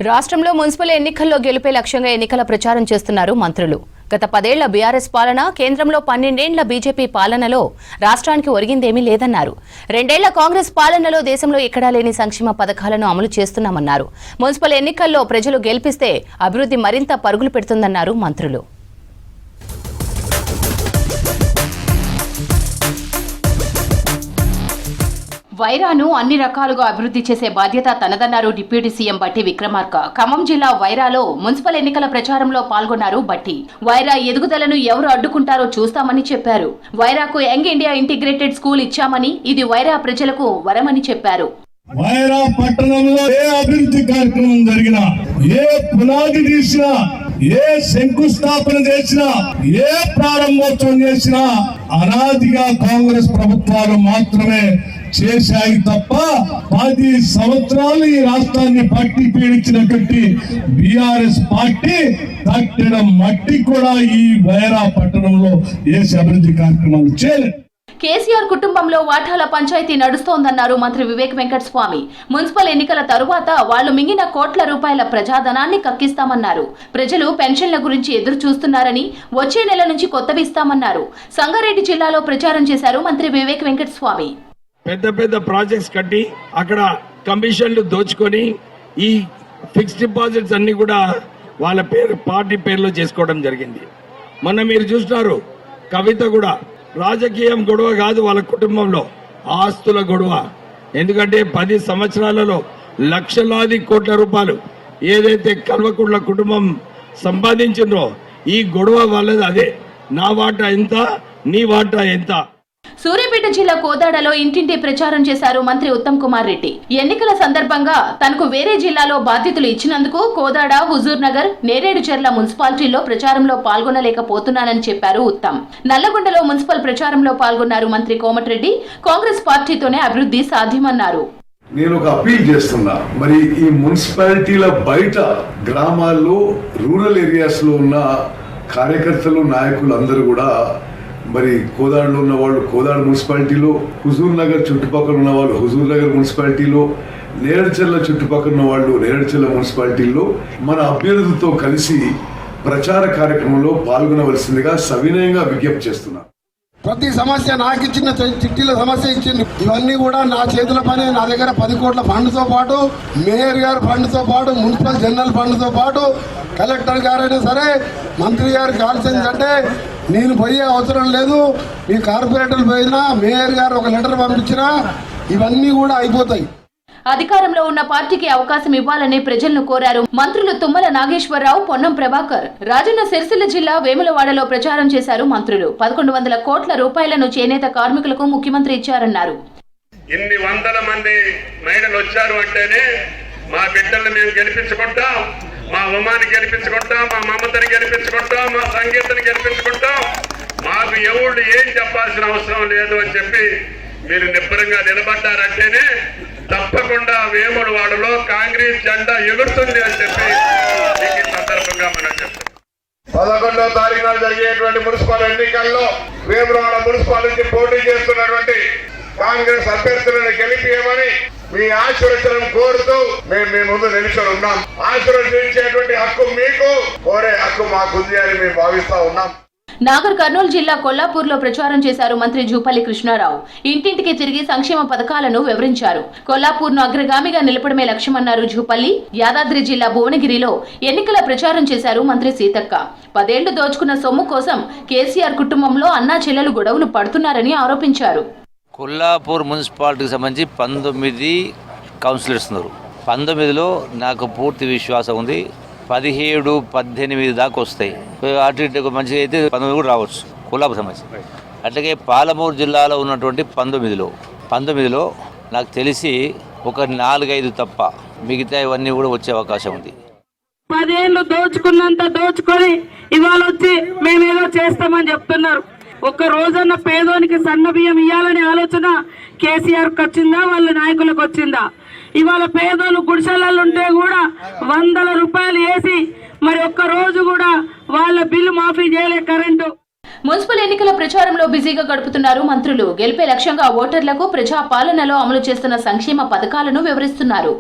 రాష్ట్రంలో మున్సిపల్ ఎన్నికల్లో గెలుపే లక్ష్యంగా ఎన్నికల ప్రచారం చేస్తున్నారు మంత్రులు. గత 10 ఏళ్ల బీఆర్ఎస్ పాలన, కేంద్రంలో 12 ఏళ్ల బీజేపీ పాలనలో రాష్ట్రానికి ఒరిగిందేమీ లేదన్నారు. 2 ఏళ్ల కాంగ్రెస్ పాలనలో దేశంలో ఎక్కడా లేని సంక్షేమ పథకాలను అమలు చేస్తున్నామన్నారు. మున్సిపల్ ఎన్నికల్లో ప్రజలు గెలిపిస్తే అభివృద్ధి మరింత పరుగులు పెడుతుందన్నారు మంత్రులు. వైరాను అన్ని రకాలుగా అభివృద్ధి చేసే బాధ్యత తనదన్నారు డిప్యూటీ సీఎం బట్టి విక్రమార్క. ఖమ్మం జిల్లా వైరాలో మున్సిపల్ ఎన్నికల ప్రచారంలో పాల్గొన్నారు బట్టి. వైరా ఎదుగుదలను ఎవరు అడ్డుకుంటారో చూస్తామని చెప్పారు. వైరాకు యంగ్ ఇండియా ఇంటిగ్రేటెడ్ స్కూల్ ఇచ్చామని, ఇది వైరా ప్రజలకు వరమని చెప్పారు. వైరా పట్టణంలో ఏ అభివృద్ధి కార్యక్రమం జరిగినా, ఏ పునాది తీసినా, ఏ శంకుస్థాపన చేసినా, ఏ ప్రారంభోత్సవం చేసినా అనాదిగా కాంగ్రెస్ ప్రభుత్వాలు మాత్రమే చేశాయి తప్ప 10 సంవత్సరాలు ఈ రాష్ట్రాన్ని పట్టి పీడించినటువంటి బీఆర్ఎస్ పార్టీ తట్టడం మట్టి కూడా ఈ వైరా పట్టణంలో ఏ అభివృద్ధి కార్యక్రమాలు చేయలేదు. కేసీఆర్ కుటుంబంలో వాటాల పంచాయతీ నడుస్తోందన్నారు మంత్రి వివేక్ వెంకటస్వామి. మున్సిపల్ ఎన్నికల తరువాత వాళ్లు మింగిన కోట్ల రూపాయల ప్రజాధనాన్ని కక్కిస్తామన్నారు. ప్రజలు పెన్షన్ల గురించి ఎదురు చూస్తున్నారని, వచ్చే నెల నుంచి కొత్తవి ఇస్తామన్నారు. సంగారెడ్డి జిల్లాలో ప్రచారం చేశారు మంత్రి వివేక్ వెంకటస్వామి. పెద్ద పెద్ద ప్రాజెక్ట్స్ కట్టి అక్కడ కమిషన్లు దోచుకొని ఈ ఫిక్స్డ్ డిపాజిట్స్ అన్ని కూడా వాళ్ళ పేరు పార్టీ పేరులో చేసుకోవడం జరిగింది. మొన్న మీరు చూస్తున్నారు, కవిత కూడా రాజకీయం గొడవ కాదు, వాళ్ళ కుటుంబంలో ఆస్తుల గొడవ. ఎందుకంటే 10 సంవత్సరాలలో లక్షలాది కోట్ల రూపాయలు ఏదైతే కల్వకుంట్ల కుటుంబం సంపాదించిందో ఈ గొడవ వాళ్ళది అదే. నా వాటా ఎంత, నీ వాటా ఎంత. సూర్యాపేట జిల్లా కోదాడలో ఇంటింటి ప్రచారం చేశారు మంత్రి ఉత్తమ్ కుమార్ రెడ్డి. ఎన్నికల సందర్భంగా తనకు వేరే జిల్లాలో బాధ్యతలు ఇచ్చినందుకు కోదాడ, హుజూర్ నగర్, నేరేడుచెర్ల మున్సిపాలిటీల్లో ప్రచారంలో పాల్గొనలేకపోతున్నానని చెప్పారు ఉత్తమ్. నల్లగొండలో మున్సిపల్ ప్రచారంలో పాల్గొన్నారు మంత్రి కోమటిరెడ్డి. కాంగ్రెస్ పార్టీతోనే అభివృద్ధి సాధ్యమన్నారు. నేను ఒక అపీల్ చేస్తున్నా, మరి ఈ మున్సిపాలిటీల బయట గ్రామాల్లో, రూరల్ ఏరియాస్ లో ఉన్న కార్యకర్తలు, నాయకులు అందరూ కూడా మరి కోదాడలో ఉన్న వాళ్ళు కోదాడ మున్సిపాలిటీలో, హుజూర్ నగర్ చుట్టుపక్కల ఉన్న వాళ్ళు హుజూర్ నగర్ మున్సిపాలిటీలో, నేరేడుచెర్ల చుట్టుపక్కల ఉన్న వాళ్ళు నేరేడుచెర్ల మున్సిపాలిటీల్లో మన అభ్యర్థులతో కలిసి ప్రచార కార్యక్రమంలో పాల్గొనవలసిందిగా సవినయంగా విజ్ఞప్తి చేస్తున్నా. ప్రతి సమస్య నాకు ఇచ్చిన చిట్టీల సమస్య ఇచ్చింది. ఇవన్నీ కూడా నా చేతుల పని. నా దగ్గర 10 కోట్ల ఫండ్తో పాటు, మేయర్ గారి ఫండ్తో పాటు, మున్సిపల్ జనరల్ ఫండ్తో పాటు, కలెక్టర్ గారైనా సరే, మంత్రి గారు కాల్సిందంటే నేను పోయే అవసరం లేదు. మీ కార్పొరేటర్లు పోయినా, మేయర్ గారు ఒక లెటర్ పంపించినా ఇవన్నీ కూడా అయిపోతాయి. అధికారంలో ఉన్న పార్టీకి అవకాశం ఇవ్వాలని ప్రజలను కోరారు మంత్రులు తుమ్మల నాగేశ్వరరావు, పొన్నం ప్రభాకర్. రాజన్న సిరిసిల్ల జిల్లా వేములవాడలో ప్రచారం చేశారు మంత్రులు. 1100 కోట్ల రూపాయలను చేనేత కార్మికులకు ముఖ్యమంత్రి ఇచ్చారన్నారు. ఇన్ని వందల మంది మహిళలు వచ్చారు అంటేనే మా బిడ్డలను మేము గెలిపించుకుంటాం, మా ఉమాని గెలిపించుకుంటాం, మా మమతని గెలిపించుకుంటాం, మా సంగీతని గెలిపించుకుంటాం. మాకు ఎవరు ఏం చెప్పాల్సిన అవసరం లేదు అని చెప్పి మీరు నిబ్బరంగా నిలబడ్డారంటేనే తప్పకుండా వేములవాడలో కాంగ్రెస్ జెండా ఎగురుతుంది అని చెప్పి ఈ సందర్భంగా మనం చెప్తాం. 11వ తారీఖు నాడు జరిగేటువంటి మున్సిపల్ ఎన్నికల్లో వేములవాడ మున్సిపల్ నుంచి పోటీ చేస్తున్నటువంటి కాంగ్రెస్ అభ్యర్థులను గెలిపియమని మీ ఆశీర్వచనం కోరుతూ మేము మీ ముందు నిలిచి ఉన్నాం. ఆశీర్వదించేటువంటి హక్కు మీకు, కోరే హక్కు మాకుంది అని మేము భావిస్తా ఉన్నాం. నాగర్ కర్నూలు జిల్లా కొల్లాపూర్లో ప్రచారం చేశారు మంత్రి జూపల్లి కృష్ణారావు. ఇంటింటికి తిరిగి సంక్షేమ పథకాలను వివరించారు. కొల్లాపూర్ను అగ్రగామిగా నిలపడమే లక్ష్యమన్నారు జూపల్లి. యాదాద్రి జిల్లా భువనగిరిలో ఎన్నికల ప్రచారం చేశారు మంత్రి సీతక్క. 10 ఏళ్లు దోచుకున్న సొమ్ము కోసం కేసీఆర్ కుటుంబంలో అన్నా చెల్లెలు గొడవలు పడుతున్నారని ఆరోపించారు. కొల్లాపూర్ మున్సిపాలిటీకి సంబంధించి 19 కౌన్సిలర్స్ ఉన్నారు. 19లో నాకు పూర్తి విశ్వాసం ఉంది. 17, 18 దాకా వస్తాయి. అటు ఇటు మంచిగా అయితే 19 కూడా రావచ్చు కొల్లాపూర్ సంబంధించి. అట్లాగే పాలమూరు జిల్లాలో ఉన్నటువంటి 19లో నాకు తెలిసి ఒక 4-5 తప్ప మిగతా ఇవన్నీ కూడా వచ్చే అవకాశం ఉంది. 10 ఏళ్ళు దోచుకున్నంత దోచుకొని ఇవాళ వచ్చి మేమేదో చేస్తామని చెప్తున్నారు. ఒక్క రోజన్న పేదోనికి సన్న బియ్యం ఇవ్వాలనే ఆలోచన కేసీఆర్కి వచ్చిందా, వాళ్ళ నాయకులకు వచ్చిందా? ఇవాళ పేదోళ్ళు గుడిసెలలో ఉంటే కూడా 100 రూపాయలు వేసి మరి ఒక్క రోజు కూడా వాళ్ళ బిల్లు మాఫీ చేయలే కరెంటు. మున్సిపల్ ఎన్నికల ప్రచారంలో బిజీగా గడుపుతున్నారు మంత్రులు. గెలిపే లక్ష్యంగా ఓటర్లకు ప్రజా పాలనలో అమలు చేస్తున్న సంక్షేమ పథకాలను వివరిస్తున్నారు.